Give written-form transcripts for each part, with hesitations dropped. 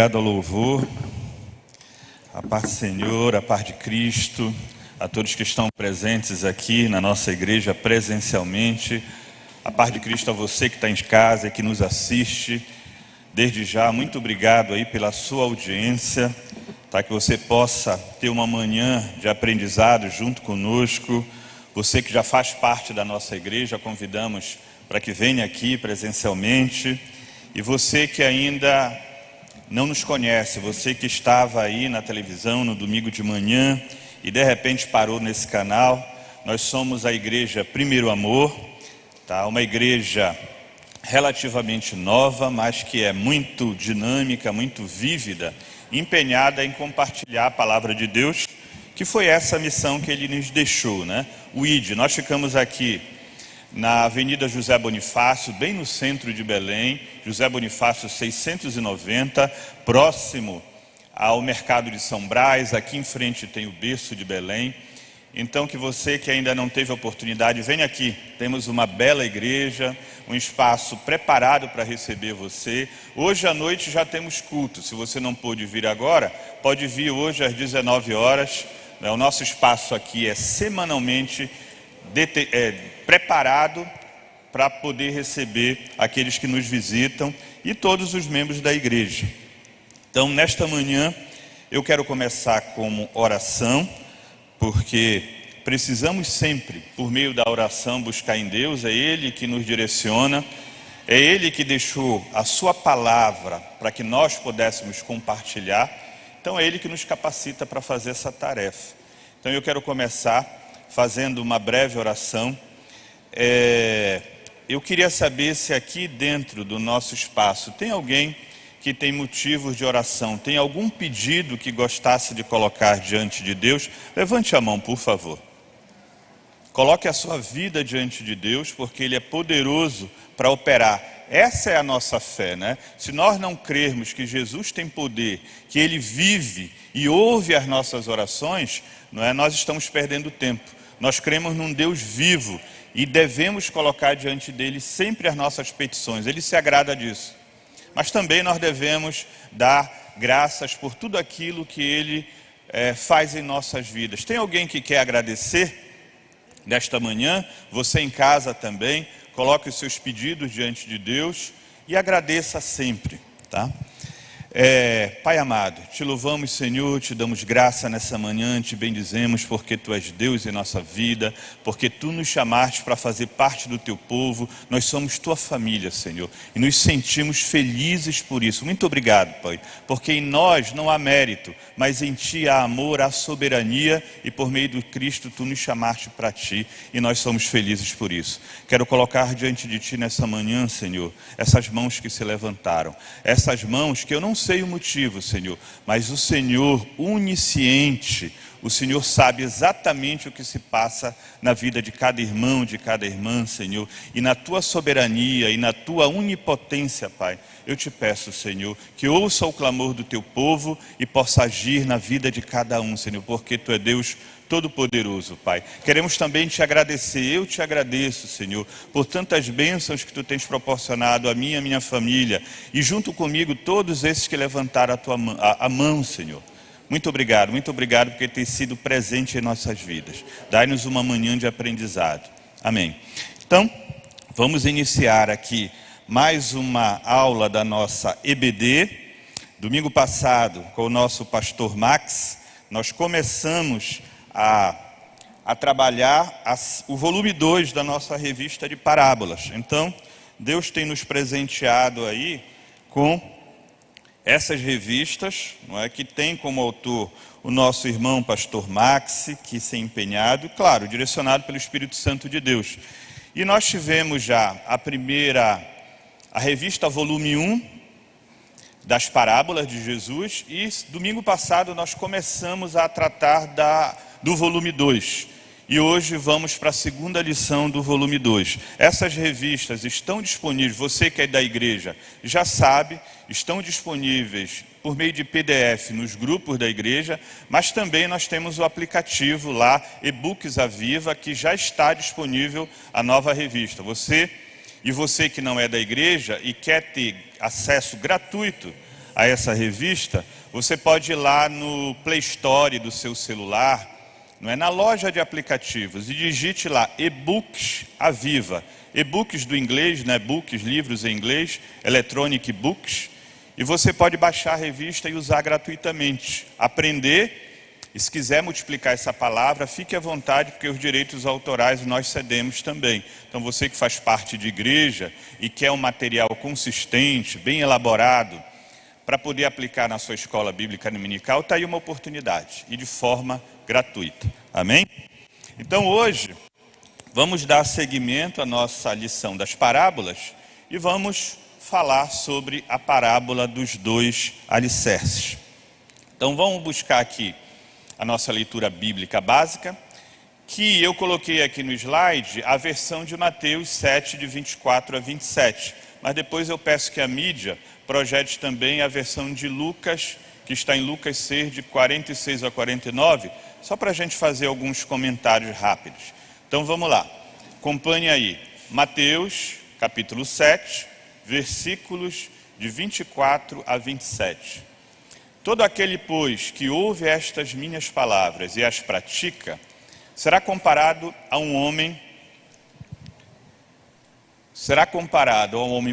Obrigado ao louvor, a paz do Senhor, a paz de Cristo, a todos que estão presentes aqui na nossa igreja presencialmente. A paz de Cristo a você que está em casa e que nos assiste. Desde já, muito obrigado aí pela sua audiência, tá? Que você possa ter uma manhã de aprendizado junto conosco. Você que já faz parte da nossa igreja, convidamos para que venha aqui presencialmente. E você que ainda não nos conhece, você que estava aí na televisão no domingo de manhã e de repente parou nesse canal, nós somos a igreja Primeiro Amor, tá? Uma igreja relativamente nova, mas que é muito dinâmica, muito vívida, empenhada em compartilhar a palavra de Deus, que foi essa missão que Ele nos deixou, né? O ID. Nós ficamos aqui na Avenida José Bonifácio, bem no centro de Belém, José Bonifácio 690, próximo ao mercado de São Brás. Aqui em frente tem o berço de Belém. Então, que você que ainda não teve a oportunidade, venha aqui. Temos uma bela igreja, um espaço preparado para receber você. Hoje à noite já temos culto. Se você não pôde vir agora, pode vir hoje às 19 horas. O nosso espaço aqui é semanalmente preparado para poder receber aqueles que nos visitam e todos os membros da igreja. Então, nesta manhã, eu quero começar com oração, porque precisamos sempre, por meio da oração, buscar em Deus. É Ele que nos direciona, é Ele que deixou a sua palavra para que nós pudéssemos compartilhar. Então é Ele que nos capacita para fazer essa tarefa. Então eu quero começar fazendo uma breve oração. Eu queria saber se aqui dentro do nosso espaço tem alguém que tem motivos de oração, tem algum pedido que gostasse de colocar diante de Deus. Levante a mão, por favor. Coloque a sua vida diante de Deus, porque Ele é poderoso para operar. Essa é a nossa fé, né? Se nós não crermos que Jesus tem poder, que Ele vive e ouve as nossas orações, não é? Nós estamos perdendo tempo. Nós cremos num Deus vivo e devemos colocar diante dele sempre as nossas petições. Ele se agrada disso. Mas também nós devemos dar graças por tudo aquilo que Ele faz em nossas vidas. Tem alguém que quer agradecer nesta manhã? Você em casa também, coloque os seus pedidos diante de Deus e agradeça sempre, tá? Pai amado, te louvamos, Senhor, te damos graça nessa manhã, te bendizemos porque Tu és Deus em nossa vida, porque Tu nos chamaste para fazer parte do Teu povo. Nós somos Tua família, Senhor, e nos sentimos felizes por isso. Muito obrigado, Pai, porque em nós não há mérito, mas em Ti há amor, há soberania, e por meio do Cristo Tu nos chamaste para Ti, e nós somos felizes por isso. Quero colocar diante de Ti nessa manhã, Senhor, essas mãos que se levantaram, essas mãos que eu não sei o motivo, Senhor, mas o Senhor onisciente, o Senhor sabe exatamente o que se passa na vida de cada irmão, de cada irmã, Senhor, e na Tua soberania e na Tua onipotência, Pai, eu te peço, Senhor, que ouça o clamor do Teu povo e possa agir na vida de cada um, Senhor, porque Tu é Deus Todo-Poderoso, Pai. Queremos também Te agradecer. Eu Te agradeço, Senhor, por tantas bênçãos que Tu tens proporcionado a mim e a minha família, e junto comigo todos esses que levantaram a mão, Senhor. Muito obrigado porque tem sido presente em nossas vidas. Dai-nos uma manhã de aprendizado. Amém. Então, vamos iniciar aqui mais uma aula da nossa EBD. Domingo passado, com o nosso pastor Max, nós começamos a trabalhar o volume 2 da nossa revista de parábolas. Então, Deus tem nos presenteado aí com essas revistas, não é, que tem como autor o nosso irmão pastor Max, que se tem empenhado, claro, direcionado pelo Espírito Santo de Deus. E nós tivemos já a revista volume 1 das parábolas de Jesus, e domingo passado nós começamos a tratar do volume 2. E hoje vamos para a segunda lição do volume 2. Essas revistas estão disponíveis, você que é da igreja já sabe, estão disponíveis por meio de PDF nos grupos da igreja, mas também nós temos o aplicativo lá, e-books à Viva, que já está disponível a nova revista. Você que não é da igreja e quer ter acesso gratuito a essa revista, você pode ir lá no Play Store do seu celular, não é, na loja de aplicativos, e digite lá e-books Aviva. E-books do inglês, né, books, livros em inglês, electronic books, e você pode baixar a revista e usar gratuitamente, aprender. E se quiser multiplicar essa palavra, fique à vontade, porque os direitos autorais nós cedemos também. Então você que faz parte de igreja e quer um material consistente, bem elaborado, para poder aplicar na sua escola bíblica dominical, está aí uma oportunidade, e de forma gratuita. Amém? Então hoje, vamos dar seguimento à nossa lição das parábolas e vamos falar sobre a parábola dos 2 alicerces. Então vamos buscar aqui a nossa leitura bíblica básica, que eu coloquei aqui no slide a versão de Mateus 7, de 24 a 27. Mas depois eu peço que a mídia projete também a versão de Lucas, que está em Lucas 6, de 46 a 49, só para a gente fazer alguns comentários rápidos. Então vamos lá, acompanhe aí, Mateus capítulo 7, versículos de 24 a 27. Todo aquele, pois, que ouve estas minhas palavras e as pratica, será comparado a um homem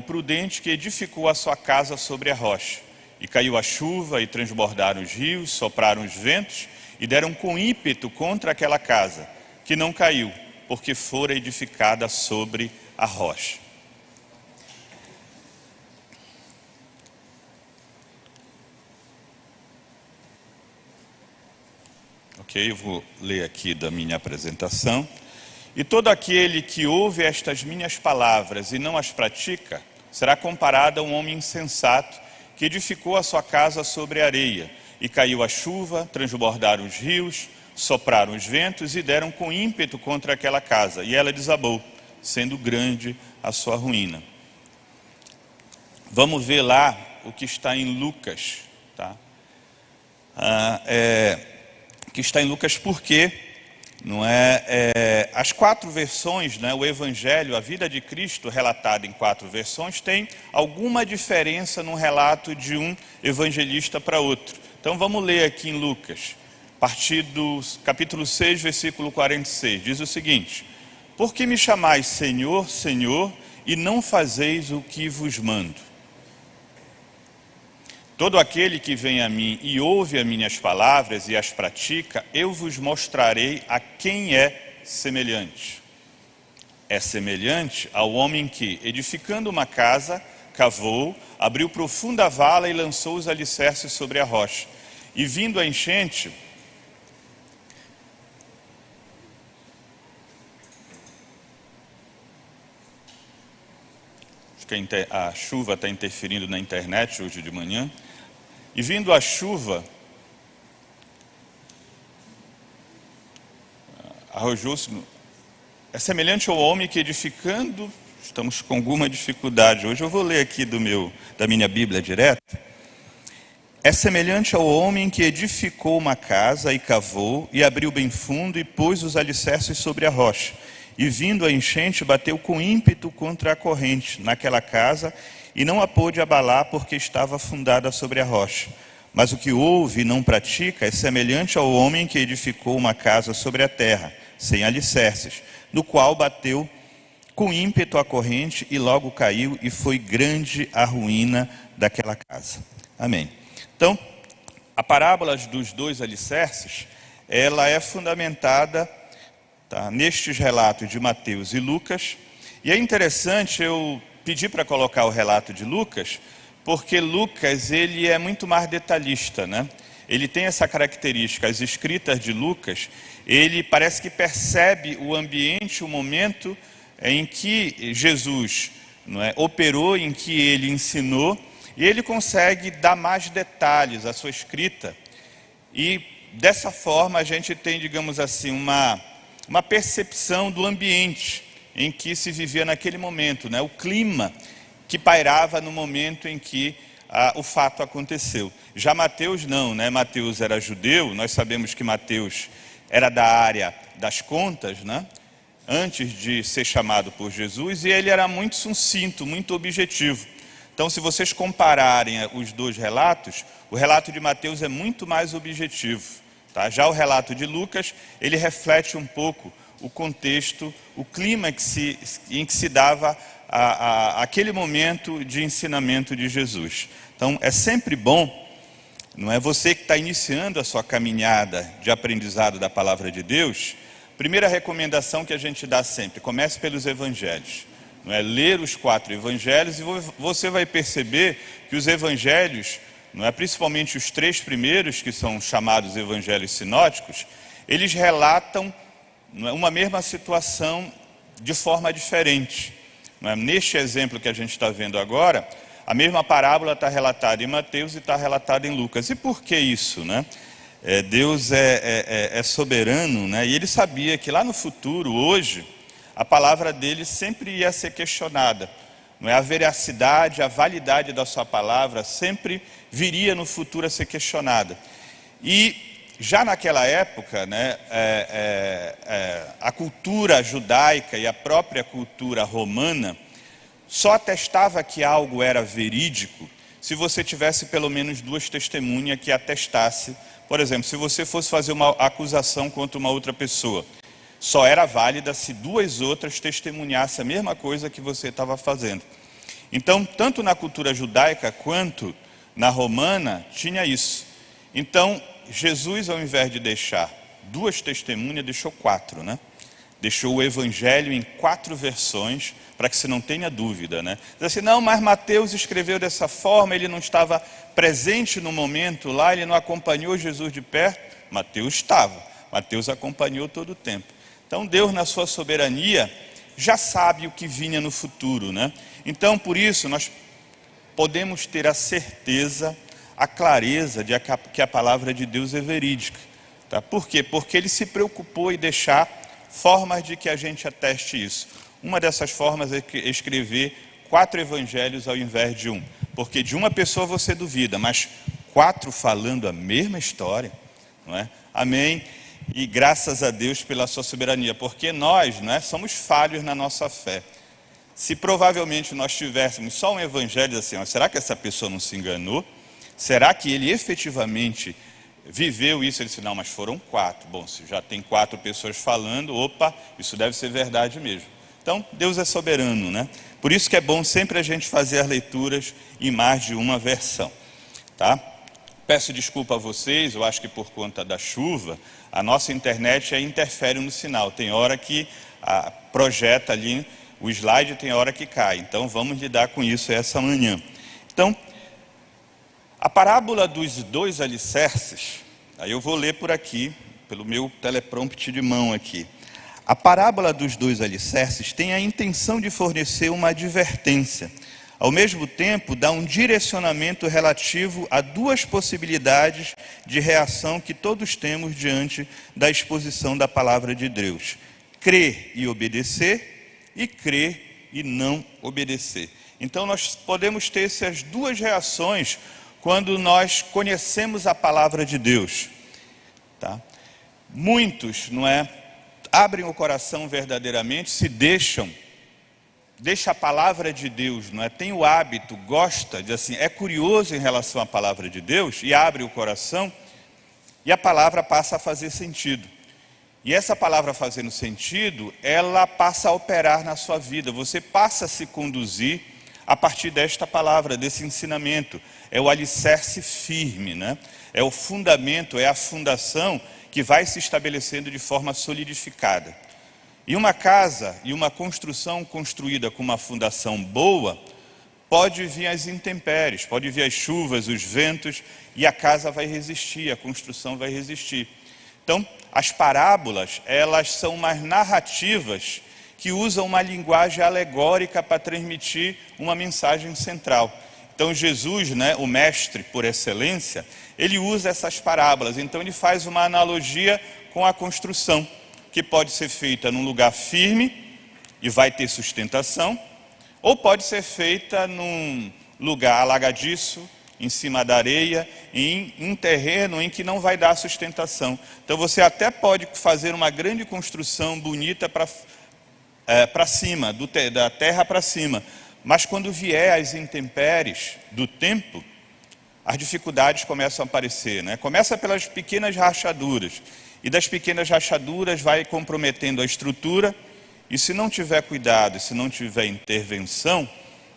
prudente que edificou a sua casa sobre a rocha. E caiu a chuva, e transbordaram os rios, sopraram os ventos, e deram com ímpeto contra aquela casa, que não caiu, porque fora edificada sobre a rocha. Ok, eu vou ler aqui da minha apresentação. E todo aquele que ouve estas minhas palavras e não as pratica, será comparado a um homem insensato que edificou a sua casa sobre a areia. E caiu a chuva, transbordaram os rios, sopraram os ventos e deram com ímpeto contra aquela casa. E ela desabou, sendo grande a sua ruína. Vamos ver lá o que está em Lucas, tá? Que está em Lucas porque não é, as 4 versões, né, o Evangelho, a vida de Cristo relatada em 4 versões, tem alguma diferença no relato de um evangelista para outro. Então vamos ler aqui em Lucas, a partir do capítulo 6, versículo 46, diz o seguinte: por que me chamais Senhor, Senhor, e não fazeis o que vos mando? Todo aquele que vem a mim e ouve as minhas palavras e as pratica, eu vos mostrarei a quem é semelhante. É semelhante ao homem que, edificando uma casa, cavou, abriu profunda vala e lançou os alicerces sobre a rocha. E vindo a enchente, acho que a chuva está interferindo na internet hoje de manhã. E vindo a chuva, arrojou-se. É semelhante ao homem que edificando, estamos com alguma dificuldade. Hoje eu vou ler aqui da minha Bíblia direto. É semelhante ao homem que edificou uma casa e cavou, e abriu bem fundo e pôs os alicerces sobre a rocha. E vindo a enchente, bateu com ímpeto contra a corrente naquela casa, e não a pôde abalar porque estava fundada sobre a rocha. Mas o que ouve e não pratica é semelhante ao homem que edificou uma casa sobre a terra, sem alicerces, no qual bateu com ímpeto a corrente e logo caiu, e foi grande a ruína daquela casa. Amém. Então, a parábola dos 2 alicerces, ela é fundamentada, tá, nestes relatos de Mateus e Lucas. E é interessante, eu pedi para colocar o relato de Lucas, porque Lucas, ele é muito mais detalhista, né? Ele tem essa característica, as escritas de Lucas, ele parece que percebe o ambiente, o momento em que Jesus, não é, operou, em que ele ensinou, e ele consegue dar mais detalhes à sua escrita. E dessa forma a gente tem, digamos assim, uma percepção do ambiente em que se vivia naquele momento, né? O clima que pairava no momento em que o fato aconteceu. Já Mateus não, né? Mateus era judeu, nós sabemos que Mateus era da área das contas, né? Antes de ser chamado por Jesus, e ele era muito sucinto, muito objetivo. Então, se vocês compararem os dois relatos, o relato de Mateus é muito mais objetivo. Tá? Já o relato de Lucas, ele reflete um pouco o contexto, o clima em que se dava aquele momento de ensinamento de Jesus. Então, é sempre bom, não é você que está iniciando a sua caminhada de aprendizado da palavra de Deus, primeira recomendação que a gente dá sempre, comece pelos evangelhos. Não é? Ler os 4 evangelhos e você vai perceber que os evangelhos, não é? Principalmente os 3 primeiros, que são chamados evangelhos sinóticos, eles relatam, não é? Uma mesma situação de forma diferente. Não é? Neste exemplo que a gente está vendo agora, a mesma parábola está relatada em Mateus e está relatada em Lucas. E por que isso? Né? Deus é soberano, né? E ele sabia que lá no futuro, hoje, a palavra dele sempre ia ser questionada. Não é? A veracidade, a validade da sua palavra sempre viria no futuro a ser questionada. E já naquela época, né, a cultura judaica e a própria cultura romana só atestava que algo era verídico se você tivesse pelo menos 2 testemunhas que atestasse. Por exemplo, se você fosse fazer uma acusação contra uma outra pessoa, só era válida se 2 outras testemunhassem a mesma coisa que você estava fazendo. Então, tanto na cultura judaica quanto na romana, tinha isso. Então, Jesus, ao invés de deixar 2 testemunhas, deixou 4, né? Deixou o evangelho em 4 versões, para que você não tenha dúvida, né? Diz assim, não, mas Mateus escreveu dessa forma, ele não estava presente no momento lá, ele não acompanhou Jesus de perto. Mateus estava, Mateus acompanhou todo o tempo. Então Deus, na sua soberania, já sabe o que vinha no futuro, né? Então, por isso, nós podemos ter a certeza, a clareza de que a palavra de Deus é verídica. Tá? Por quê? Porque ele se preocupou em deixar formas de que a gente ateste isso. Uma dessas formas é escrever 4 evangelhos ao invés de 1. Porque de uma pessoa você duvida, mas 4 falando a mesma história, não é? Amém? E graças a Deus pela sua soberania, porque nós, não é, somos falhos na nossa fé. Se provavelmente nós tivéssemos só um evangelho assim, ó, será que essa pessoa não se enganou? Será que ele efetivamente viveu isso? Ele disse, não, mas foram 4. Bom, se já tem 4 pessoas falando, opa, isso deve ser verdade mesmo. Então, Deus é soberano, né? Por isso que é bom sempre a gente fazer as leituras em mais de uma versão, tá? Peço desculpa a vocês, eu acho que por conta da chuva, a nossa internet interfere no sinal. Tem hora que projeta ali o slide, tem hora que cai. Então, vamos lidar com isso essa manhã. Então, a parábola dos 2 alicerces, aí eu vou ler por aqui, pelo meu teleprompter de mão aqui. A parábola dos 2 alicerces tem a intenção de fornecer uma advertência. Ao mesmo tempo, dá um direcionamento relativo a 2 possibilidades de reação que todos temos diante da exposição da palavra de Deus. Crer e obedecer, e crer e não obedecer. Então, nós podemos ter essas 2 reações quando nós conhecemos a palavra de Deus. Tá? Muitos, não é, abrem o coração verdadeiramente, se deixa a palavra de Deus, não é? Tem o hábito, gosta de assim, é curioso em relação à palavra de Deus e abre o coração e a palavra passa a fazer sentido. E essa palavra fazendo sentido, ela passa a operar na sua vida. Você passa a se conduzir a partir desta palavra, desse ensinamento. É o alicerce firme, né? É o fundamento, é a fundação que vai se estabelecendo de forma solidificada. E uma casa e uma construção construída com uma fundação boa, pode vir as intempéries, pode vir as chuvas, os ventos, e a casa vai resistir, a construção vai resistir. Então, as parábolas, elas são umas narrativas que usam uma linguagem alegórica para transmitir uma mensagem central. Então, Jesus, né, o mestre por excelência, ele usa essas parábolas. Então, ele faz uma analogia com a construção, que pode ser feita num lugar firme e vai ter sustentação, ou pode ser feita num lugar alagadiço, em cima da areia, em um terreno em que não vai dar sustentação. Então você até pode fazer uma grande construção bonita para cima, da terra para cima, Mas quando vier as intempéries do tempo, as dificuldades começam a aparecer, né? Começa pelas pequenas rachaduras, e das pequenas rachaduras vai comprometendo a estrutura, e se não tiver cuidado, se não tiver intervenção,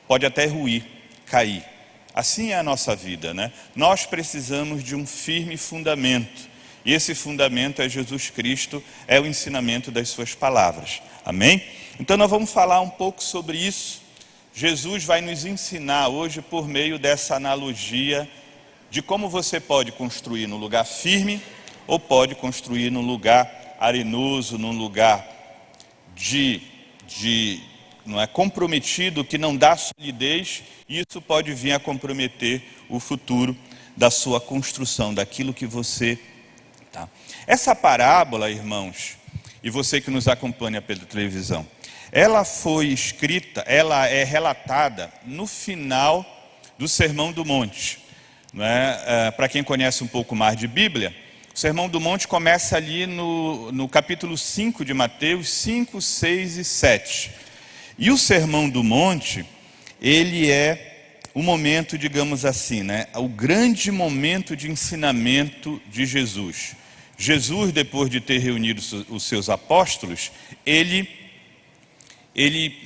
pode até ruir, cair. Assim é a nossa vida, né? Nós precisamos de um firme fundamento, e esse fundamento é Jesus Cristo, é o ensinamento das suas palavras. Amém? Então nós vamos falar um pouco sobre isso. Jesus vai nos ensinar hoje por meio dessa analogia de como você pode construir num lugar firme ou pode construir num lugar arenoso, num lugar não é comprometido, que não dá solidez, e isso pode vir a comprometer o futuro da sua construção, daquilo que você tá. Essa parábola, irmãos, e você que nos acompanha pela televisão, ela foi escrita, ela é relatada no final do Sermão do Monte. Para quem conhece um pouco mais de Bíblia, o Sermão do Monte começa ali no capítulo 5 de Mateus, 5, 6 e 7. E o Sermão do Monte, ele é o momento, digamos assim, né, o grande momento de ensinamento de Jesus. Jesus, depois de ter reunido os seus apóstolos, ele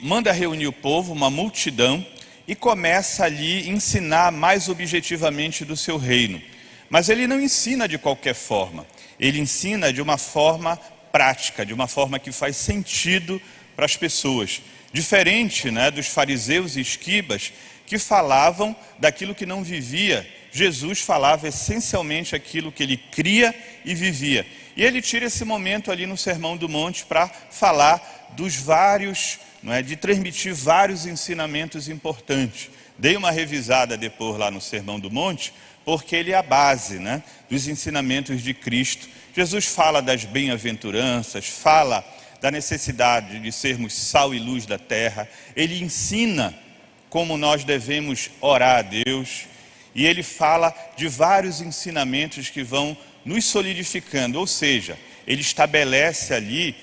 manda reunir o povo, uma multidão, e começa ali a ensinar mais objetivamente do seu reino. Mas ele não ensina de qualquer forma, ele ensina de uma forma prática, de uma forma que faz sentido para as pessoas. Diferente, né, dos fariseus e escribas que falavam daquilo que não vivia, Jesus falava essencialmente aquilo que ele cria e vivia. E ele tira esse momento ali no Sermão do Monte para falar dos vários, de transmitir vários ensinamentos importantes. Dei uma revisada depois lá no Sermão do Monte, porque ele é a base, dos ensinamentos de Cristo. Jesus fala das bem-aventuranças, fala da necessidade de sermos sal e luz da terra. Ele ensina como nós devemos orar a Deus, e ele fala de vários ensinamentos que vão nos solidificando, ou seja, ele estabelece ali,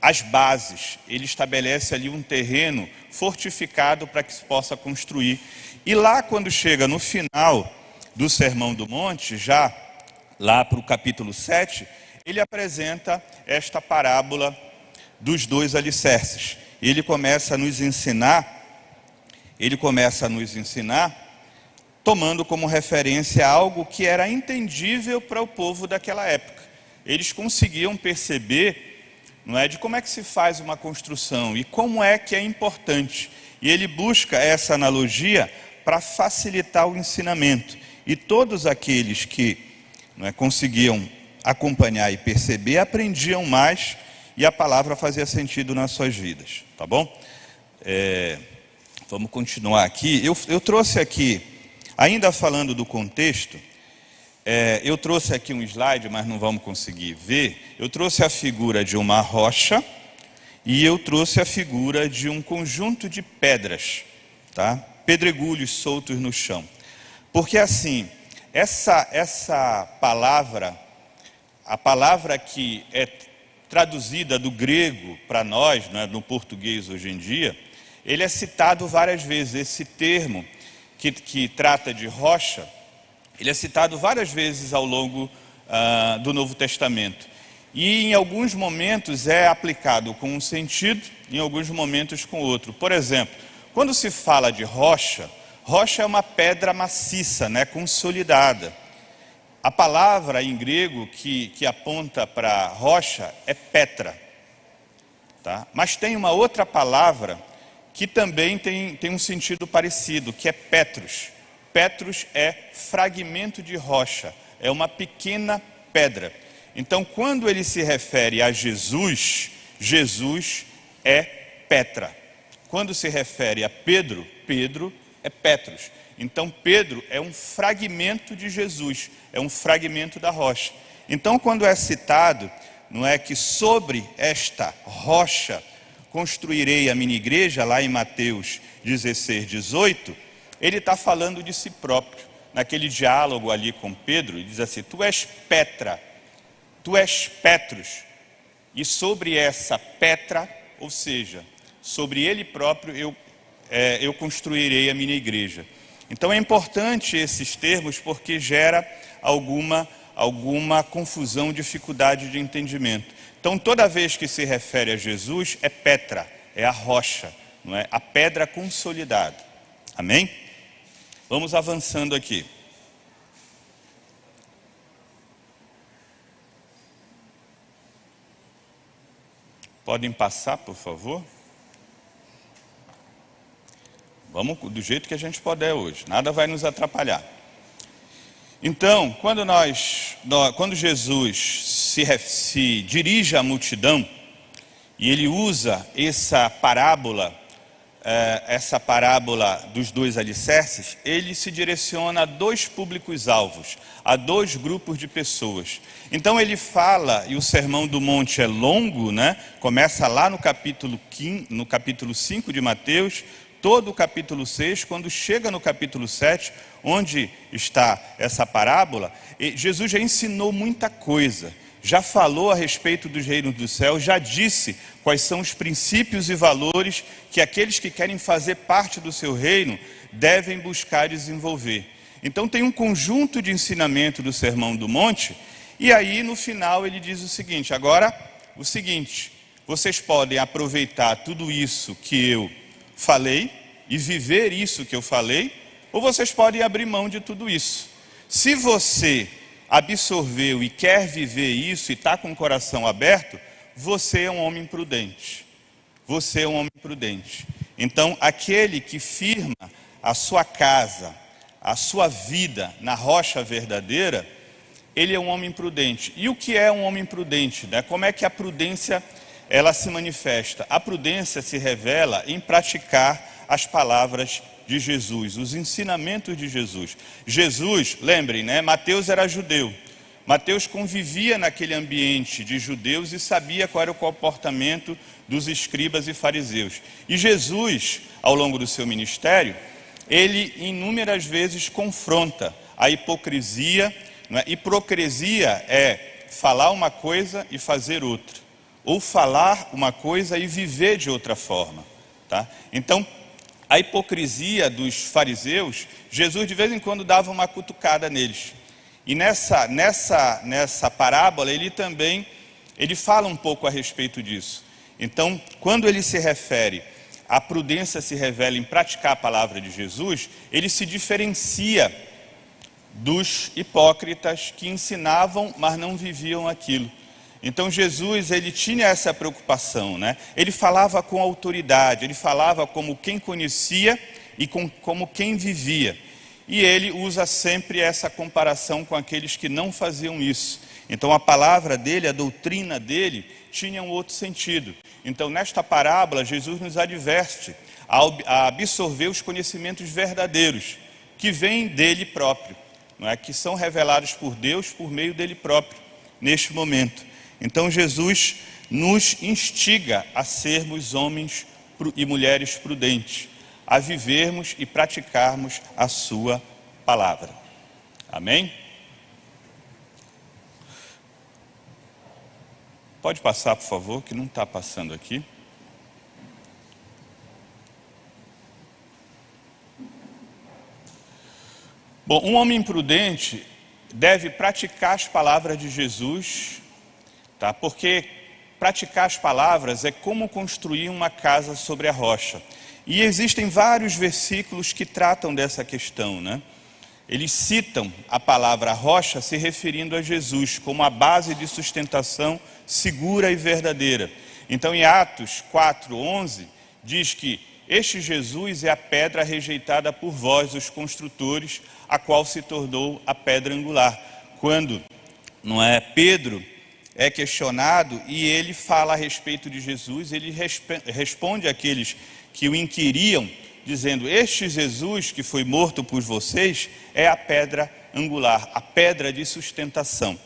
as bases, ele estabelece ali um terreno fortificado para que se possa construir. E lá quando chega no final do Sermão do Monte, já lá para o capítulo 7, ele apresenta esta parábola dos dois alicerces. Ele começa a nos ensinar, tomando como referência algo que era entendível para o povo daquela época. Eles conseguiam perceber, de como é que se faz uma construção e como é que é importante. E ele busca essa analogia para facilitar o ensinamento. E todos aqueles que conseguiam acompanhar e perceber, aprendiam mais, e a palavra fazia sentido nas suas vidas. Tá bom? Vamos continuar aqui. Eu trouxe aqui, ainda falando do contexto, eu trouxe aqui um slide, mas não vamos conseguir ver. Eu trouxe a figura de uma rocha e eu trouxe a figura de um conjunto de pedras, tá? Pedregulhos soltos no chão. Porque assim, essa palavra, a palavra que é traduzida do grego para nós, no português hoje em dia, ele é citado várias vezes. Esse termo que trata de rocha, ele é citado várias vezes ao longo do Novo Testamento. E em alguns momentos é aplicado com um sentido, em alguns momentos com outro. Por exemplo, quando se fala de rocha, rocha é uma pedra maciça, consolidada. A palavra em grego que aponta para rocha é petra. Tá? Mas tem uma outra palavra que também tem um sentido parecido, que é petros. Petros é fragmento de rocha, é uma pequena pedra. Então, quando ele se refere a Jesus, Jesus é Petra. Quando se refere a Pedro, Pedro é Petros. Então, Pedro é um fragmento de Jesus, é um fragmento da rocha. Então, quando é citado, que sobre esta rocha construirei a minha igreja, lá em Mateus 16, 18, ele está falando de si próprio. Naquele diálogo ali com Pedro, ele diz assim: tu és Petra, tu és Petros, e sobre essa Petra, ou seja, sobre ele próprio eu construirei a minha igreja. Então é importante esses termos porque gera alguma confusão, dificuldade de entendimento. Então toda vez que se refere a Jesus é Petra, é a rocha, não é? A pedra consolidada. Amém? Vamos avançando aqui. Podem passar, por favor? Vamos do jeito que a gente puder hoje, nada vai nos atrapalhar. Então, quando Jesus se dirige à multidão, e ele usa essa parábola dos dois alicerces, ele se direciona a dois públicos-alvos, a dois grupos de pessoas. Então ele fala, e o Sermão do Monte é longo, né? Começa lá no capítulo 5 de Mateus, todo o capítulo 6, quando chega no capítulo 7, onde está essa parábola, Jesus já ensinou muita coisa, já falou a respeito dos reinos do céu, já disse quais são os princípios e valores que aqueles que querem fazer parte do seu reino devem buscar desenvolver. Então tem um conjunto de ensinamento do Sermão do Monte, e aí no final ele diz o seguinte: agora, vocês podem aproveitar tudo isso que eu falei e viver isso que eu falei, ou vocês podem abrir mão de tudo isso. Se você absorveu e quer viver isso e está com o coração aberto, você é um homem prudente. Você é um homem prudente. Então, aquele que firma a sua casa, a sua vida na rocha verdadeira, ele é um homem prudente. E o que é um homem prudente, né? Como é que a prudência ela se manifesta? A prudência se revela em praticar as palavras de Jesus, os ensinamentos de Jesus. Jesus, lembrem, né? Mateus era judeu. Mateus convivia naquele ambiente de judeus e sabia qual era o comportamento dos escribas e fariseus. E Jesus, ao longo do seu ministério, ele inúmeras vezes confronta a hipocrisia, né? Hipocrisia é falar uma coisa e fazer outra, ou falar uma coisa e viver de outra forma, tá? Então, a hipocrisia dos fariseus, Jesus de vez em quando dava uma cutucada neles. E nessa parábola ele fala um pouco a respeito disso. Então, quando ele se refere, a prudência se revela em praticar a palavra de Jesus, ele se diferencia dos hipócritas que ensinavam, mas não viviam aquilo. Então Jesus, ele tinha essa preocupação, né? Ele falava com autoridade, ele falava como quem conhecia e como quem vivia. E ele usa sempre essa comparação com aqueles que não faziam isso. Então a palavra dele, a doutrina dele, tinha um outro sentido. Então nesta parábola, Jesus nos adverte a absorver os conhecimentos verdadeiros, que vêm dele próprio, não é? Que são revelados por Deus por meio dele próprio, neste momento. Então Jesus nos instiga a sermos homens e mulheres prudentes, a vivermos e praticarmos a sua palavra. Amém? Pode passar, por favor, que não está passando aqui. Bom, um homem prudente deve praticar as palavras de Jesus, tá? Porque praticar as palavras é como construir uma casa sobre a rocha. E existem vários versículos que tratam dessa questão, né? Eles citam a palavra rocha se referindo a Jesus como a base de sustentação segura e verdadeira. Então em Atos 4:11 diz que este Jesus é a pedra rejeitada por vós, os construtores, a qual se tornou a pedra angular. Quando Pedro é questionado e ele fala a respeito de Jesus, ele responde àqueles que o inquiriam, dizendo: este Jesus que foi morto por vocês é a pedra angular, a pedra de sustentação.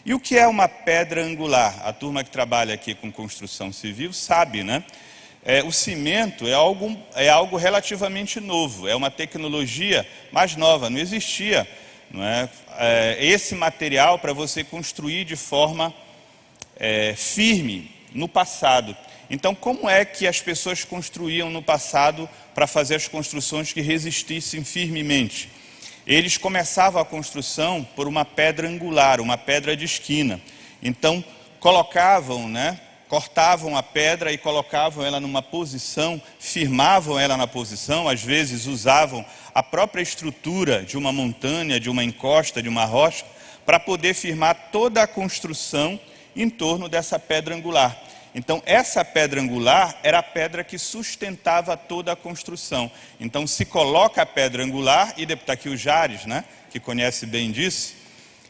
E o que é uma pedra angular? A turma que trabalha aqui com construção civil sabe, né? O cimento é algo relativamente novo, é uma tecnologia mais nova, não existia, não é? Esse material para você construir de forma firme no passado. Então, como é que as pessoas construíam no passado para fazer as construções que resistissem firmemente? Eles começavam a construção por uma pedra angular, uma pedra de esquina. Então, cortavam a pedra e colocavam ela numa posição, firmavam ela na posição, às vezes usavam a própria estrutura de uma montanha, de uma encosta, de uma rocha, para poder firmar toda a construção em torno dessa pedra angular. Então, essa pedra angular era a pedra que sustentava toda a construção. Então, se coloca a pedra angular, e está aqui o Jares, que conhece bem disso,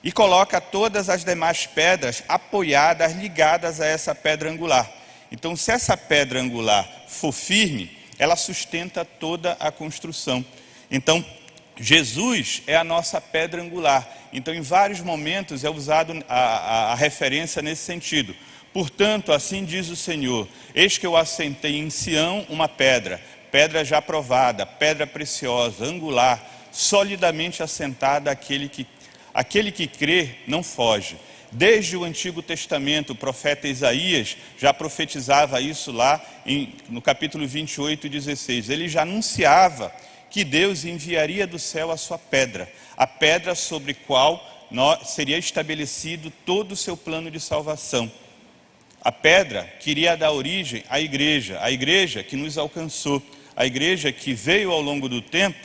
e coloca todas as demais pedras apoiadas, ligadas a essa pedra angular. Então, se essa pedra angular for firme, ela sustenta toda a construção. Então, Jesus é a nossa pedra angular. Então, em vários momentos é usado a referência nesse sentido. Portanto, assim diz o Senhor: eis que eu assentei em Sião uma pedra, pedra já provada, pedra preciosa, angular, solidamente assentada, aquele que crê não foge. Desde o Antigo Testamento, o profeta Isaías já profetizava isso lá no capítulo 28, 16. Ele já anunciava que Deus enviaria do céu a sua pedra, a pedra sobre a qual seria estabelecido todo o seu plano de salvação. A pedra queria dar origem à igreja que nos alcançou, a igreja que veio ao longo do tempo,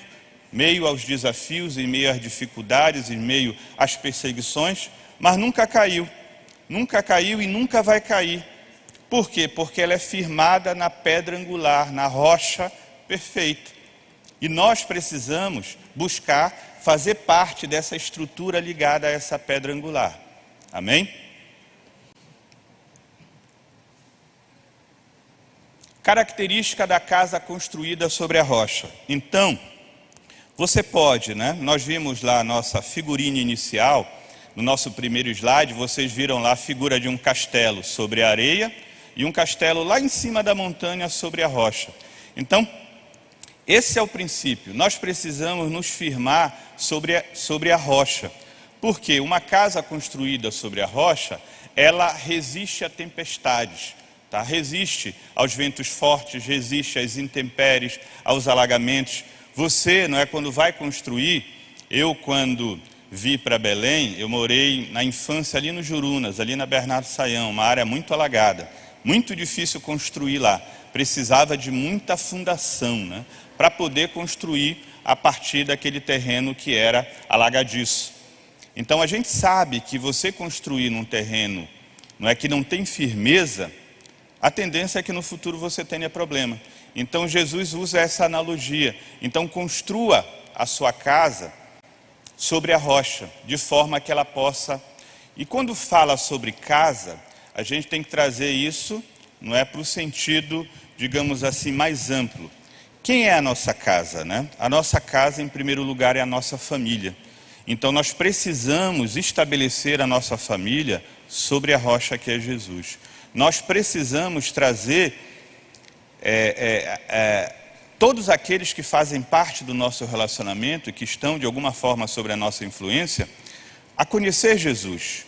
meio aos desafios, em meio às dificuldades, em meio às perseguições, mas nunca caiu e nunca vai cair. Por quê? Porque ela é firmada na pedra angular, na rocha perfeita. E nós precisamos buscar fazer parte dessa estrutura ligada a essa pedra angular. Amém? Característica da casa construída sobre a rocha. Então, você pode, nós vimos lá a nossa figurinha inicial, no nosso primeiro slide, vocês viram lá a figura de um castelo sobre a areia e um castelo lá em cima da montanha sobre a rocha. Então, esse é o princípio. Nós precisamos nos firmar sobre a rocha. Porque uma casa construída sobre a rocha, ela resiste a tempestades. Resiste aos ventos fortes, resiste às intempéries, aos alagamentos. Você, quando vai construir, quando vi para Belém, eu morei na infância ali no Jurunas, ali na Bernardo Saião, uma área muito alagada, muito difícil construir lá, precisava de muita fundação, para poder construir a partir daquele terreno que era alagadiço. Então a gente sabe que você construir num terreno que não tem firmeza, a tendência é que no futuro você tenha problema. Então Jesus usa essa analogia. Então construa a sua casa sobre a rocha, de forma que ela possa... E quando fala sobre casa, a gente tem que trazer isso, para o sentido, digamos assim, mais amplo. Quem é a nossa casa, A nossa casa, em primeiro lugar, é a nossa família. Então nós precisamos estabelecer a nossa família sobre a rocha que é Jesus. Nós precisamos trazer todos aqueles que fazem parte do nosso relacionamento e que estão de alguma forma sobre a nossa influência, a conhecer Jesus.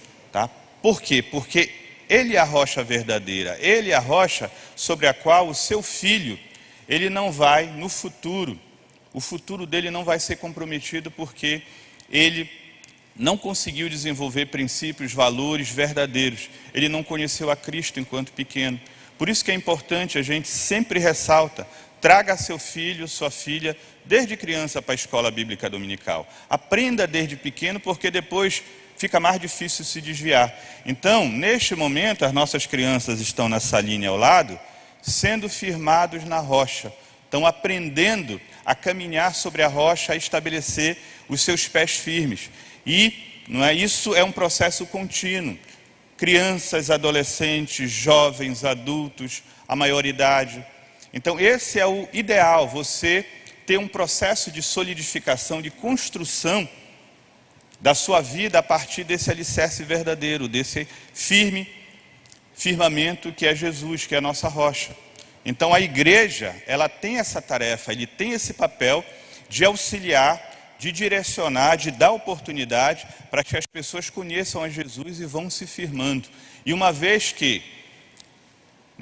Por quê? Porque Ele é a rocha verdadeira, Ele é a rocha sobre a qual o seu filho, ele não vai no futuro, o futuro dele não vai ser comprometido porque ele não conseguiu desenvolver princípios, valores verdadeiros. Ele não conheceu a Cristo enquanto pequeno. Por isso que é importante, a gente sempre ressalta, traga seu filho, sua filha, desde criança para a escola bíblica dominical. Aprenda desde pequeno, porque depois fica mais difícil se desviar. Então, neste momento, as nossas crianças estão na salinha ao lado, sendo firmados na rocha. Estão aprendendo a caminhar sobre a rocha, a estabelecer os seus pés firmes. E isso é um processo contínuo. Crianças, adolescentes, jovens, adultos, a maioridade. Então esse é o ideal, você ter um processo de solidificação, de construção da sua vida a partir desse alicerce verdadeiro, desse firmamento que é Jesus, que é a nossa rocha. Então a igreja, ela tem essa tarefa, ele tem esse papel de auxiliar, de direcionar, de dar oportunidade para que as pessoas conheçam a Jesus e vão se firmando. E uma vez que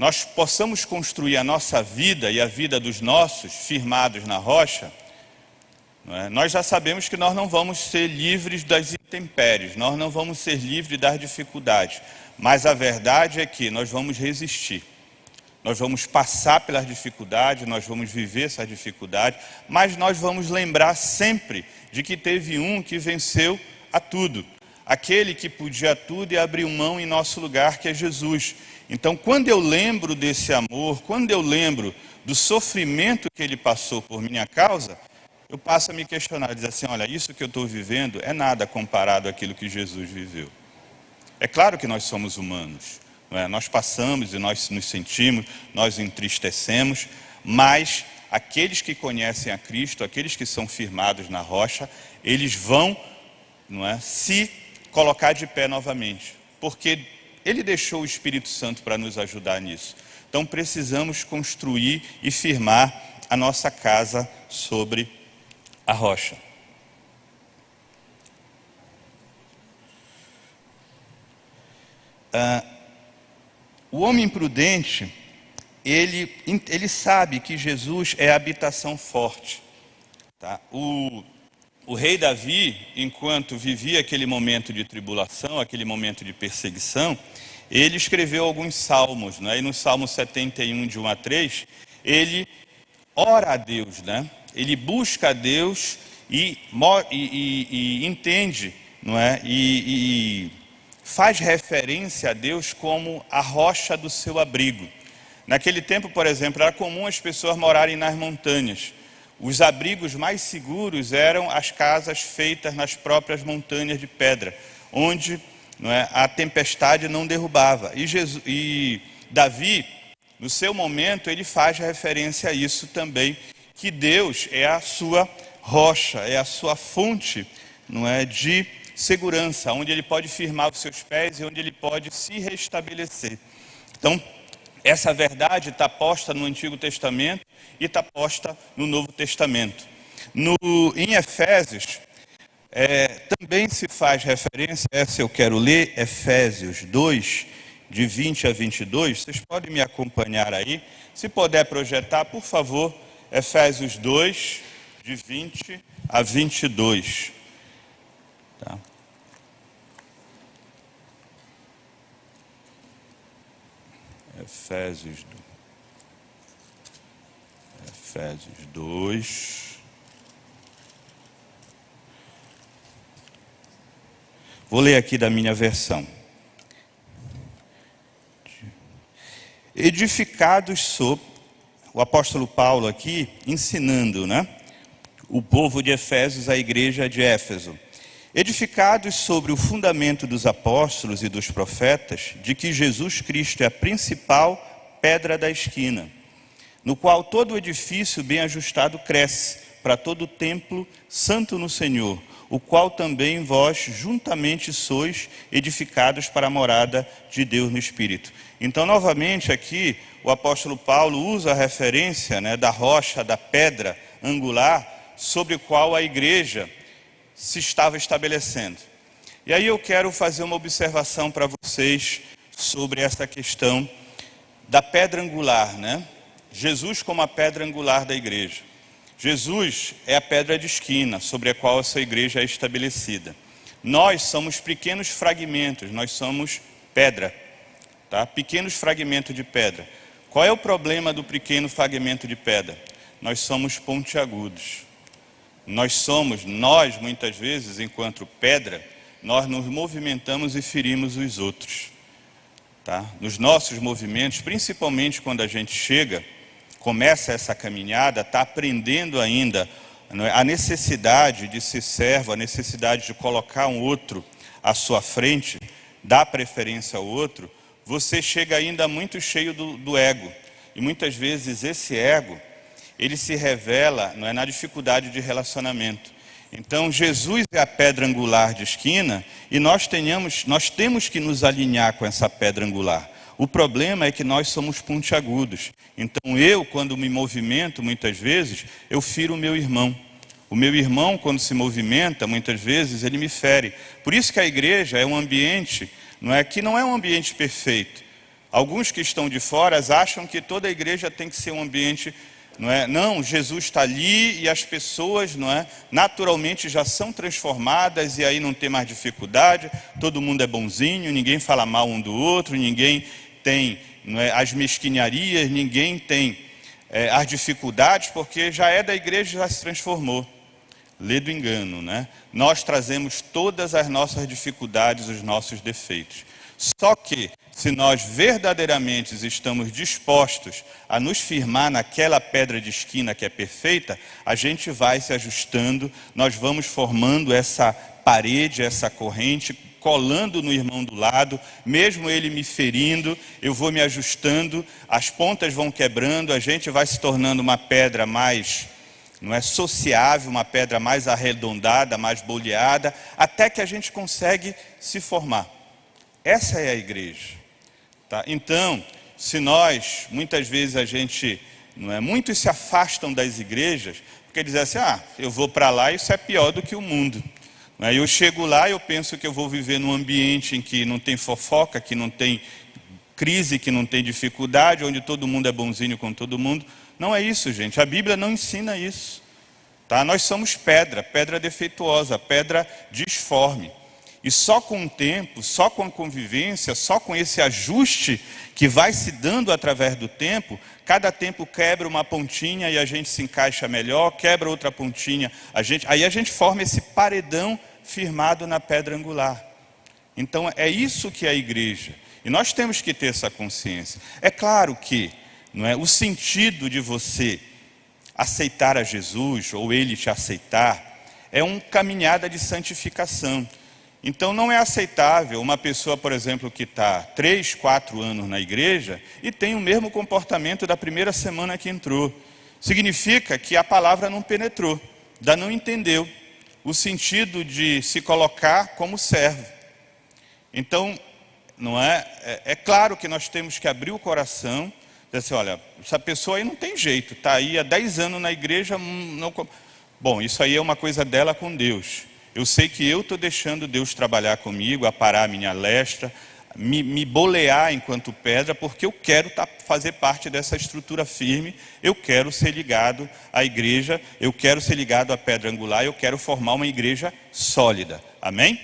nós possamos construir a nossa vida e a vida dos nossos firmados na rocha, não é? Nós já sabemos que nós não vamos ser livres das intempéries, nós não vamos ser livres das dificuldades, mas a verdade é que nós vamos resistir. Nós vamos passar pelas dificuldades, nós vamos viver essas dificuldades, mas nós vamos lembrar sempre de que teve um que venceu a tudo. Aquele que podia tudo e abriu mão em nosso lugar, que é Jesus. Então, quando eu lembro desse amor, quando eu lembro do sofrimento que ele passou por minha causa, eu passo a me questionar, dizer assim, olha, isso que eu estou vivendo é nada comparado àquilo que Jesus viveu. É claro que nós somos humanos. Nós passamos e nós nos sentimos, nós entristecemos, mas aqueles que conhecem a Cristo, aqueles que são firmados na rocha, eles vão, se colocar de pé novamente, porque Ele deixou o Espírito Santo para nos ajudar nisso. Então precisamos construir e firmar a nossa casa sobre a rocha. O homem prudente, ele sabe que Jesus é a habitação forte. Tá? O rei Davi, enquanto vivia aquele momento de tribulação, aquele momento de perseguição, ele escreveu alguns salmos. E no Salmo 71, de 1 a 3, ele ora a Deus. Ele busca a Deus e entende, e faz referência a Deus como a rocha do seu abrigo. Naquele tempo, por exemplo, era comum as pessoas morarem nas montanhas. Os abrigos mais seguros eram as casas feitas nas próprias montanhas de pedra, onde a tempestade não derrubava. E Davi, no seu momento, ele faz referência a isso também, que Deus é a sua rocha, é a sua fonte de segurança, onde ele pode firmar os seus pés e onde ele pode se restabelecer. Então, essa verdade está posta no Antigo Testamento e está posta no Novo Testamento. Em Efésios, também se faz referência, essa eu quero ler, Efésios 2, de 20 a 22, vocês podem me acompanhar aí, se puder projetar, por favor, Efésios 2, de 20 a 22. Tá? Efésios 2. Vou ler aqui da minha versão. Edificados sobre, o apóstolo Paulo aqui ensinando, o povo de Efésios, a igreja de Éfeso. Edificados sobre o fundamento dos apóstolos e dos profetas, de que Jesus Cristo é a principal pedra da esquina, no qual todo o edifício bem ajustado cresce, para todo o templo santo no Senhor, o qual também vós juntamente sois edificados para a morada de Deus no Espírito. Então, novamente aqui, o apóstolo Paulo usa a referência da rocha, da pedra angular, sobre o qual a igreja se estava estabelecendo. E aí eu quero fazer uma observação para vocês sobre essa questão da pedra angular, Jesus como a pedra angular da igreja. Jesus é a pedra de esquina sobre a qual essa igreja é estabelecida. Nós somos pequenos fragmentos, nós somos pedra, tá? Pequenos fragmentos de pedra. Qual é o problema do pequeno fragmento de pedra? Nós somos pontiagudos. Nós muitas vezes, enquanto pedra, nós nos movimentamos e ferimos os outros. Tá? Nos nossos movimentos, principalmente quando a gente começa essa caminhada, está aprendendo ainda a necessidade de ser servo, a necessidade de colocar um outro à sua frente, dar preferência ao outro, você chega ainda muito cheio do ego. E muitas vezes esse ego, ele se revela na dificuldade de relacionamento. Então Jesus é a pedra angular de esquina e nós temos que nos alinhar com essa pedra angular. O problema é que nós somos pontiagudos. Então eu, quando me movimento, muitas vezes, eu firo o meu irmão. O meu irmão, quando se movimenta, muitas vezes, ele me fere. Por isso que a igreja é um ambiente, que não é um ambiente perfeito. Alguns que estão de fora acham que toda a igreja tem que ser um ambiente, não é? Não, Jesus está ali e as pessoas, não é? Naturalmente já são transformadas e aí não tem mais dificuldade, todo mundo é bonzinho, ninguém fala mal um do outro, ninguém tem, não é, as mesquinharias, ninguém tem as dificuldades, porque já é da igreja e já se transformou. Lê do engano, né? Nós trazemos todas as nossas dificuldades, os nossos defeitos. Só que, se nós verdadeiramente estamos dispostos a nos firmar naquela pedra de esquina que é perfeita, a gente vai se ajustando, nós vamos formando essa parede, essa corrente, colando no irmão do lado, mesmo ele me ferindo, eu vou me ajustando, as pontas vão quebrando, a gente vai se tornando uma pedra mais, não é, sociável, uma pedra mais arredondada, mais boleada, até que a gente consegue se formar. Essa é a igreja, tá? Então, se nós, muitas vezes a gente, não é, muitos se afastam das igrejas, porque dizem assim, eu vou para lá, isso é pior do que o mundo. Não é? Eu chego lá, eu penso que eu vou viver num ambiente em que não tem fofoca, que não tem crise, que não tem dificuldade, onde todo mundo é bonzinho com todo mundo. Não é isso, gente, a Bíblia não ensina isso, tá? Nós somos pedra, pedra defeituosa, pedra disforme. E só com o tempo, só com a convivência, só com esse ajuste que vai se dando através do tempo, cada tempo quebra uma pontinha e a gente se encaixa melhor, quebra outra pontinha, aí a gente forma esse paredão firmado na pedra angular. Então é isso que é a igreja. E nós temos que ter essa consciência. É claro que, não é, o sentido de você aceitar a Jesus, ou Ele te aceitar, é uma caminhada de santificação. Então não é aceitável uma pessoa, por exemplo, que está 3, 4 anos na igreja e tem o mesmo comportamento da primeira semana que entrou. Significa que a palavra não penetrou, ainda não entendeu o sentido de se colocar como servo. Então, não é? É claro que nós temos que abrir o coração, dizer assim, olha, essa pessoa aí não tem jeito, está aí há 10 anos na igreja, não... Bom, isso aí é uma coisa dela com Deus. Eu sei que eu estou deixando Deus trabalhar comigo, aparar a minha lestra, me bolear enquanto pedra, porque eu quero fazer parte dessa estrutura firme, eu quero ser ligado à igreja, eu quero ser ligado à pedra angular, eu quero formar uma igreja sólida. Amém?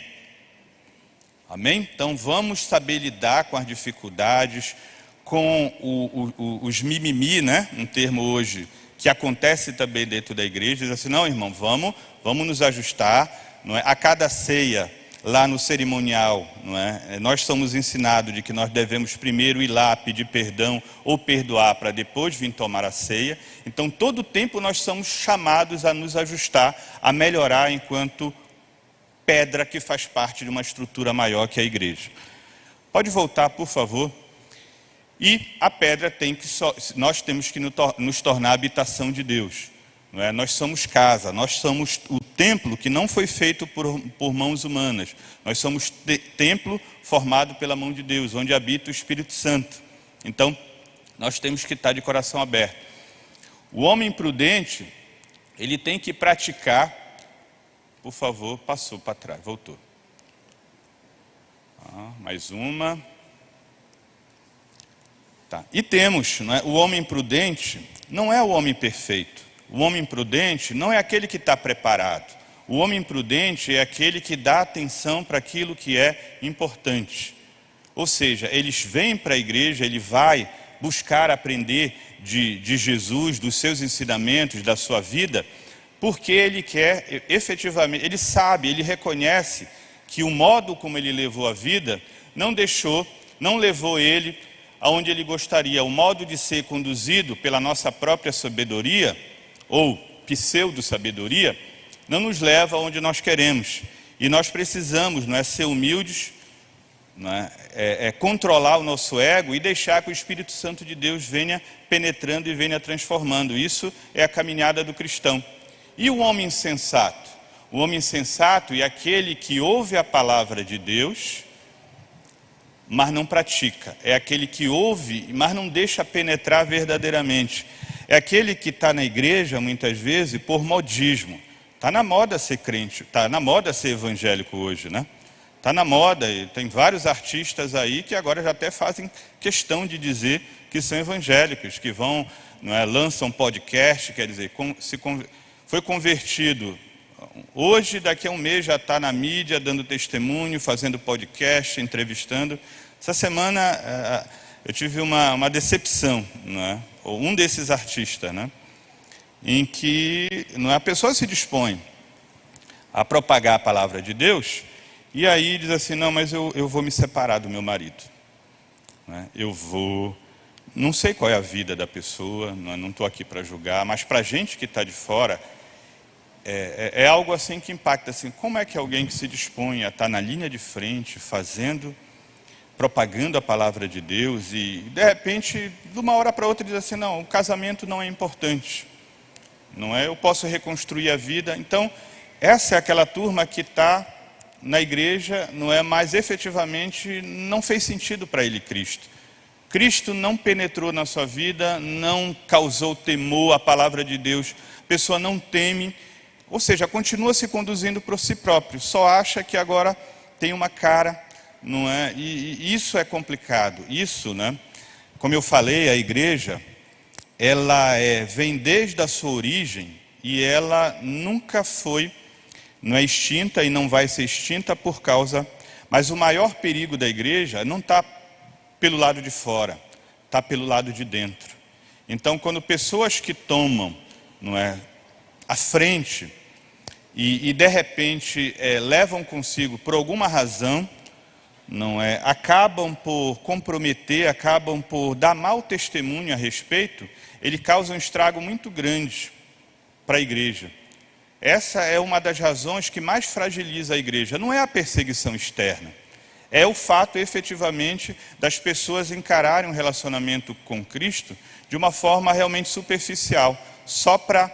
Amém? Então vamos saber lidar com as dificuldades, com os mimimi, né? Um termo hoje que acontece também dentro da igreja, diz assim, não, irmão, vamos nos ajustar. Não é? A cada ceia, lá no cerimonial, não é? Nós somos ensinados de que nós devemos primeiro ir lá pedir perdão ou perdoar para depois vir tomar a ceia. Então, todo o tempo nós somos chamados a nos ajustar, a melhorar enquanto pedra que faz parte de uma estrutura maior que a igreja. Pode voltar, por favor. E a pedra nós temos que nos tornar a habitação de Deus. Não é? Nós somos casa, nós somos o templo que não foi feito por mãos humanas. Nós somos templo formado pela mão de Deus, onde habita o Espírito Santo. Então, nós temos que estar de coração aberto. O homem prudente, ele tem que praticar, por favor, passou para trás, voltou. Mais uma. Tá. E temos, não é? O homem prudente não é o homem perfeito. O homem prudente não é aquele que está preparado. O homem prudente é aquele que dá atenção para aquilo que é importante. Ou seja, eles vêm para a igreja, ele vai buscar aprender de Jesus, dos seus ensinamentos, da sua vida, porque ele quer efetivamente, ele sabe, ele reconhece que o modo como ele levou a vida não levou ele aonde ele gostaria. O modo de ser conduzido pela nossa própria sabedoria, ou pseudo-sabedoria, não nos leva aonde nós queremos. E nós precisamos, não é, ser humildes, não é, controlar o nosso ego e deixar que o Espírito Santo de Deus venha penetrando e venha transformando. Isso é a caminhada do cristão. E o homem sensato? O homem sensato é aquele que ouve a palavra de Deus, mas não pratica. É aquele que ouve, mas não deixa penetrar verdadeiramente. É aquele que está na igreja, muitas vezes, por modismo. Está na moda ser crente, está na moda ser evangélico hoje, né? Está na moda, e tem vários artistas aí que agora já até fazem questão de dizer que são evangélicos, que vão, lançam podcast, quer dizer, foi convertido. Hoje, daqui a um mês, já está na mídia, dando testemunho, fazendo podcast, entrevistando. Essa semana eu tive uma decepção, ou um desses artistas, em que a pessoa se dispõe a propagar a palavra de Deus, e aí diz assim, não, mas eu vou me separar do meu marido. Não sei qual é a vida da pessoa, não estou aqui para julgar, mas para a gente que está de fora, é algo assim que impacta, assim, como é que alguém que se dispõe a estar na linha de frente, propagando a palavra de Deus, e de repente, de uma hora para outra, diz assim, não, o casamento não é importante, eu posso reconstruir a vida. Então, essa é aquela turma que está na igreja, mas efetivamente não fez sentido para ele Cristo. Cristo não penetrou na sua vida, não causou temor à palavra de Deus, a pessoa não teme, ou seja, continua se conduzindo por si próprio, só acha que agora tem uma cara, e isso é complicado. Isso, como eu falei, a igreja, ela vem desde a sua origem, e ela nunca foi, não é extinta e não vai ser extinta por causa, mas o maior perigo da igreja não está pelo lado de fora, está pelo lado de dentro. Então, quando pessoas que tomam, à frente e de repente levam consigo por alguma razão, acabam por comprometer, acabam por dar mau testemunho a respeito, ele causa um estrago muito grande para a igreja. Essa é uma das razões que mais fragiliza a igreja, não é a perseguição externa, é o fato efetivamente das pessoas encararem um relacionamento com Cristo de uma forma realmente superficial, só para,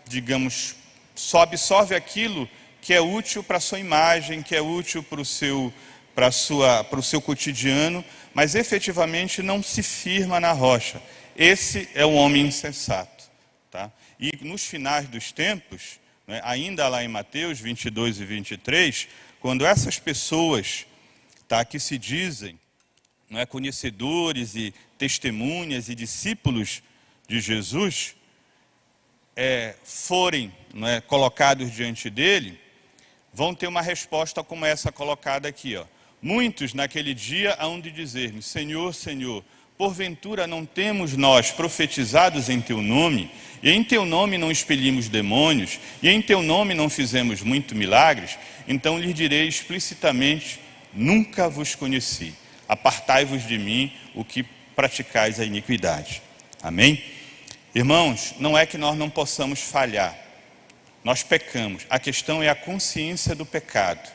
digamos, só absorve aquilo que é útil para a sua imagem, que é útil para o seu cotidiano, mas efetivamente não se firma na rocha. Esse é um homem insensato. Tá? E nos finais dos tempos, ainda lá em Mateus 22 e 23, quando essas pessoas que se dizem conhecedores e testemunhas e discípulos de Jesus, forem colocados diante dele, vão ter uma resposta como essa colocada aqui. Muitos naquele dia hão de dizer-me, Senhor, Senhor, porventura não temos nós profetizados em teu nome, e em teu nome não expelimos demônios, e em teu nome não fizemos muitos milagres? Então lhes direi explicitamente, nunca vos conheci, apartai-vos de mim, o que praticais a iniquidade. Amém? Irmãos, não é que nós não possamos falhar, nós pecamos, a questão é a consciência do pecado.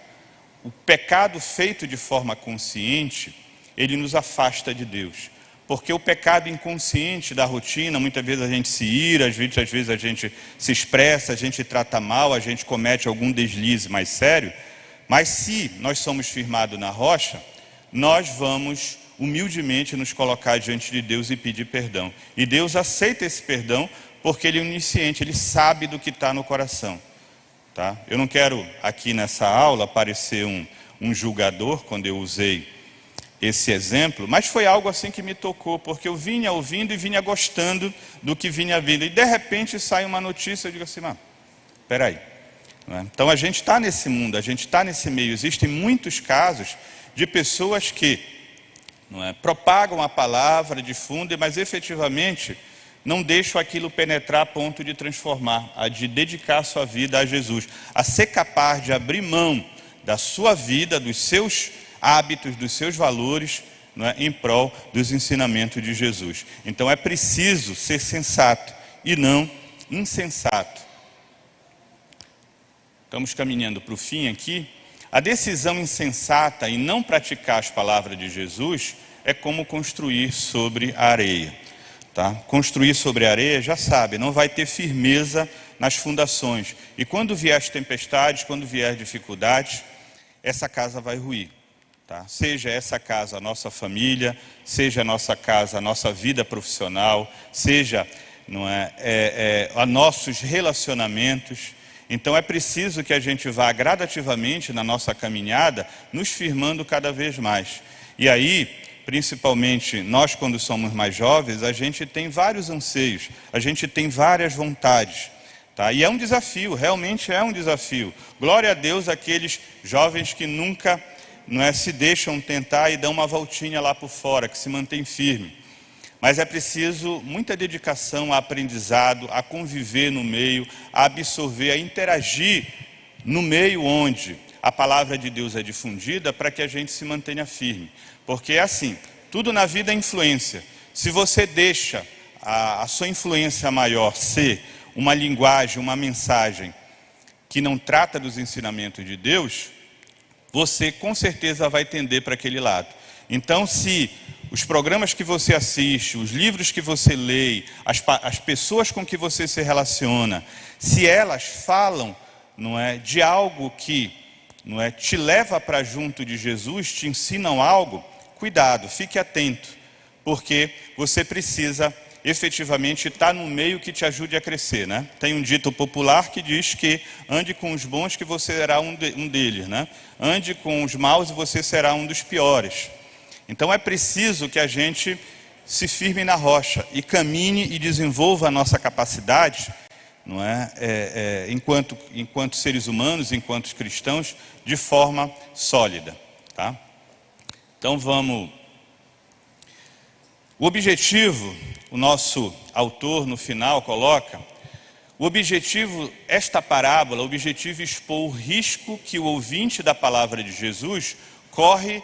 O pecado feito de forma consciente, ele nos afasta de Deus. Porque o pecado inconsciente da rotina, muitas vezes a gente se ira, às vezes a gente se expressa, a gente trata mal, a gente comete algum deslize mais sério. Mas se nós somos firmados na rocha, nós vamos humildemente nos colocar diante de Deus e pedir perdão. E Deus aceita esse perdão porque Ele é onisciente, Ele sabe do que está no coração. Tá? Eu não quero aqui nessa aula parecer um julgador quando eu usei esse exemplo, mas foi algo assim que me tocou, porque eu vinha ouvindo e vinha gostando do que vinha vindo, e de repente sai uma notícia, eu digo assim, espera aí. Então a gente está nesse mundo, a gente está nesse meio, existem muitos casos de pessoas que propagam a palavra, difundem, mas efetivamente não deixam aquilo penetrar a ponto de transformar, de dedicar a sua vida a Jesus, a ser capaz de abrir mão da sua vida, dos seus hábitos, dos seus valores, em prol dos ensinamentos de Jesus. Então é preciso ser sensato e não insensato. Estamos caminhando para o fim aqui. A decisão insensata em não praticar as palavras de Jesus é como construir sobre a areia. Tá? Construir sobre a areia, já sabe, não vai ter firmeza nas fundações. E quando vier as tempestades, quando vier dificuldades, essa casa vai ruir. Tá? Seja essa casa a nossa família, seja a nossa casa a nossa vida profissional, seja a nossos relacionamentos. Então é preciso que a gente vá gradativamente na nossa caminhada, nos firmando cada vez mais. E aí, principalmente nós quando somos mais jovens, a gente tem vários anseios, a gente tem várias vontades. Tá? E é um desafio, realmente é um desafio. Glória a Deus àqueles jovens que nunca se deixam tentar e dão uma voltinha lá por fora, que se mantêm firme. Mas é preciso muita dedicação a aprendizado, a conviver no meio, a absorver, a interagir no meio onde a palavra de Deus é difundida, para que a gente se mantenha firme. Porque é assim, tudo na vida é influência. Se você deixa a sua influência maior ser uma linguagem, uma mensagem que não trata dos ensinamentos de Deus, você com certeza vai tender para aquele lado. Então, se os programas que você assiste, os livros que você lê, as pessoas com que você se relaciona, se elas falam, de algo que te leva para junto de Jesus, te ensinam algo, cuidado, fique atento, porque você precisa efetivamente estar no meio que te ajude a crescer, né? Tem um dito popular que diz que ande com os bons que você será um deles, né? Ande com os maus e você será um dos piores. Então é preciso que a gente se firme na rocha e caminhe e desenvolva a nossa capacidade, enquanto seres humanos, enquanto cristãos, de forma sólida. Tá? Então vamos... O objetivo, o nosso autor no final coloca, esta parábola, o objetivo é expor o risco que o ouvinte da palavra de Jesus corre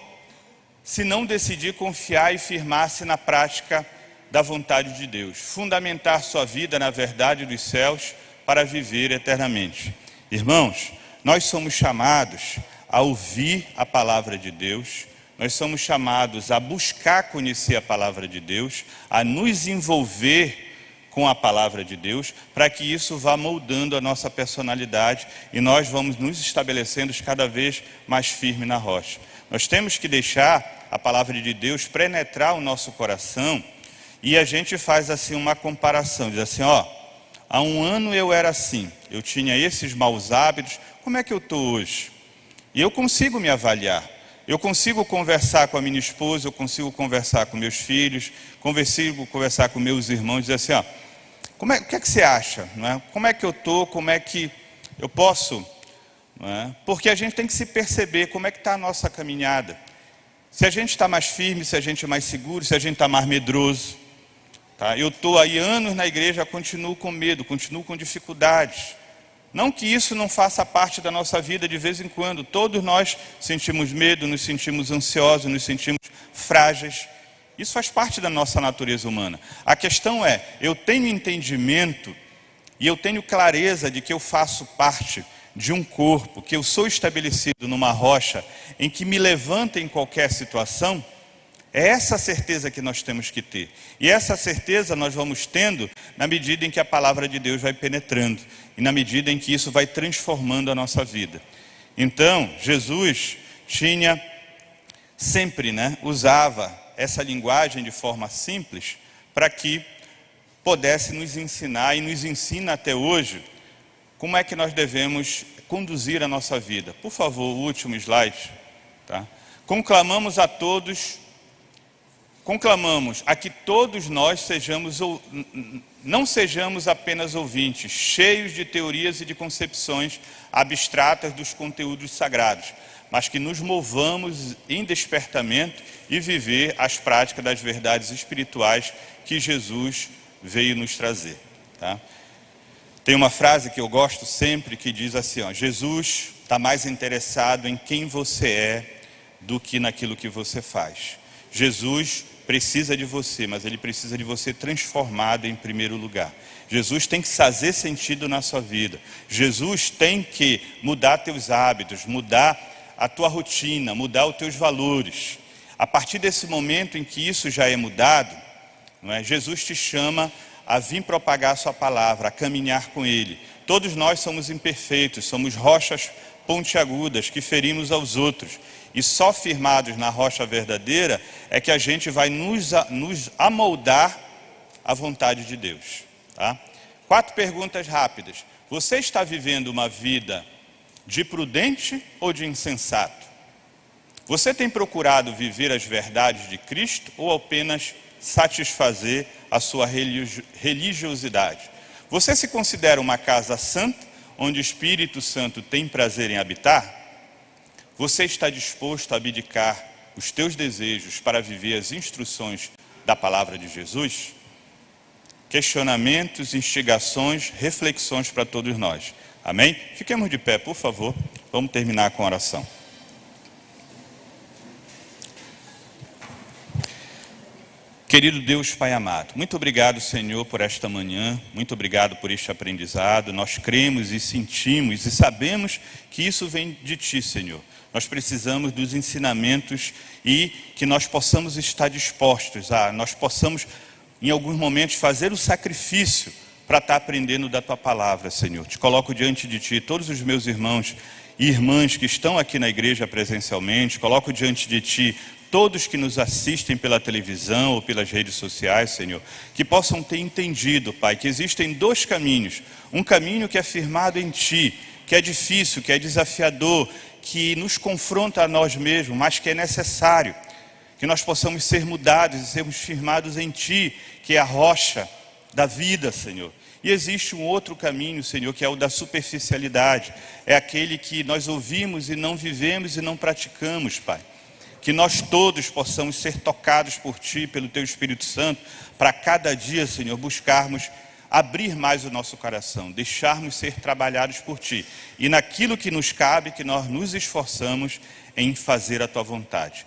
se não decidir confiar e firmar-se na prática da vontade de Deus, fundamentar sua vida na verdade dos céus para viver eternamente. Irmãos, nós somos chamados a ouvir a palavra de Deus, nós somos chamados a buscar conhecer a palavra de Deus, a nos envolver com a palavra de Deus, para que isso vá moldando a nossa personalidade e nós vamos nos estabelecendo cada vez mais firme na rocha. Nós temos que deixar a palavra de Deus penetrar o nosso coração e a gente faz assim uma comparação, diz assim, há um ano eu era assim, eu tinha esses maus hábitos, como é que eu estou hoje? E eu consigo me avaliar, eu consigo conversar com a minha esposa, eu consigo conversar com meus filhos, consigo conversar com meus irmãos, dizer assim, o que é que você acha? Como é que eu estou, como é que eu posso... Porque a gente tem que se perceber como é que está a nossa caminhada. Se a gente está mais firme, se a gente é mais seguro, se a gente está mais medroso. Tá? Eu estou aí anos na igreja, continuo com medo, continuo com dificuldades. Não que isso não faça parte da nossa vida de vez em quando. Todos nós sentimos medo, nos sentimos ansiosos, nos sentimos frágeis. Isso faz parte da nossa natureza humana. A questão é, eu tenho entendimento e eu tenho clareza de que eu faço parte de um corpo, que eu sou estabelecido numa rocha em que me levanta em qualquer situação. É essa certeza que nós temos que ter. E essa certeza nós vamos tendo na medida em que a palavra de Deus vai penetrando e na medida em que isso vai transformando a nossa vida. Então, Jesus tinha sempre, usava essa linguagem de forma simples para que pudesse nos ensinar e nos ensina até hoje como é que nós devemos conduzir a nossa vida. Por favor, o último slide. Tá? Conclamamos a que todos nós não sejamos apenas ouvintes, cheios de teorias e de concepções abstratas dos conteúdos sagrados, mas que nos movamos em despertamento e viver as práticas das verdades espirituais que Jesus veio nos trazer. Tá? Tem uma frase que eu gosto sempre que diz assim, Jesus está mais interessado em quem você é do que naquilo que você faz. Jesus precisa de você, mas Ele precisa de você transformado em primeiro lugar. Jesus tem que fazer sentido na sua vida. Jesus tem que mudar teus hábitos, mudar a tua rotina, mudar os teus valores. A partir desse momento em que isso já é mudado, Jesus te chama a vir propagar a sua palavra, a caminhar com Ele. Todos nós somos imperfeitos, somos rochas pontiagudas que ferimos aos outros. E só firmados na rocha verdadeira é que a gente vai nos amoldar à vontade de Deus. Tá? 4 perguntas rápidas. Você está vivendo uma vida de prudente ou de insensato? Você tem procurado viver as verdades de Cristo ou apenas satisfazer a sua religiosidade? Você se considera uma casa santa, onde o Espírito Santo tem prazer em habitar? Você está disposto a abdicar os teus desejos para viver as instruções da palavra de Jesus? Questionamentos, instigações, reflexões para todos nós. Amém? Fiquemos de pé, por favor. Vamos terminar com a oração. Querido Deus, Pai amado, muito obrigado, Senhor, por esta manhã, muito obrigado por este aprendizado. Nós cremos e sentimos e sabemos que isso vem de Ti, Senhor. Nós precisamos dos ensinamentos e que nós possamos estar dispostos nós possamos, em alguns momentos, fazer o sacrifício para estar aprendendo da Tua palavra, Senhor. Te coloco diante de Ti todos os meus irmãos e irmãs que estão aqui na igreja presencialmente, coloco diante de Ti todos que nos assistem pela televisão ou pelas redes sociais, Senhor, que possam ter entendido, Pai, que existem dois caminhos. Um caminho que é firmado em Ti, que é difícil, que é desafiador, que nos confronta a nós mesmos, mas que é necessário. Que nós possamos ser mudados e sermos firmados em Ti, que é a rocha da vida, Senhor. E existe um outro caminho, Senhor, que é o da superficialidade. É aquele que nós ouvimos e não vivemos e não praticamos, Pai. Que nós todos possamos ser tocados por Ti, pelo Teu Espírito Santo, para cada dia, Senhor, buscarmos abrir mais o nosso coração, deixarmos ser trabalhados por Ti. E naquilo que nos cabe, que nós nos esforçamos em fazer a Tua vontade.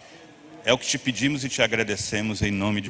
É o que Te pedimos e Te agradecemos em nome de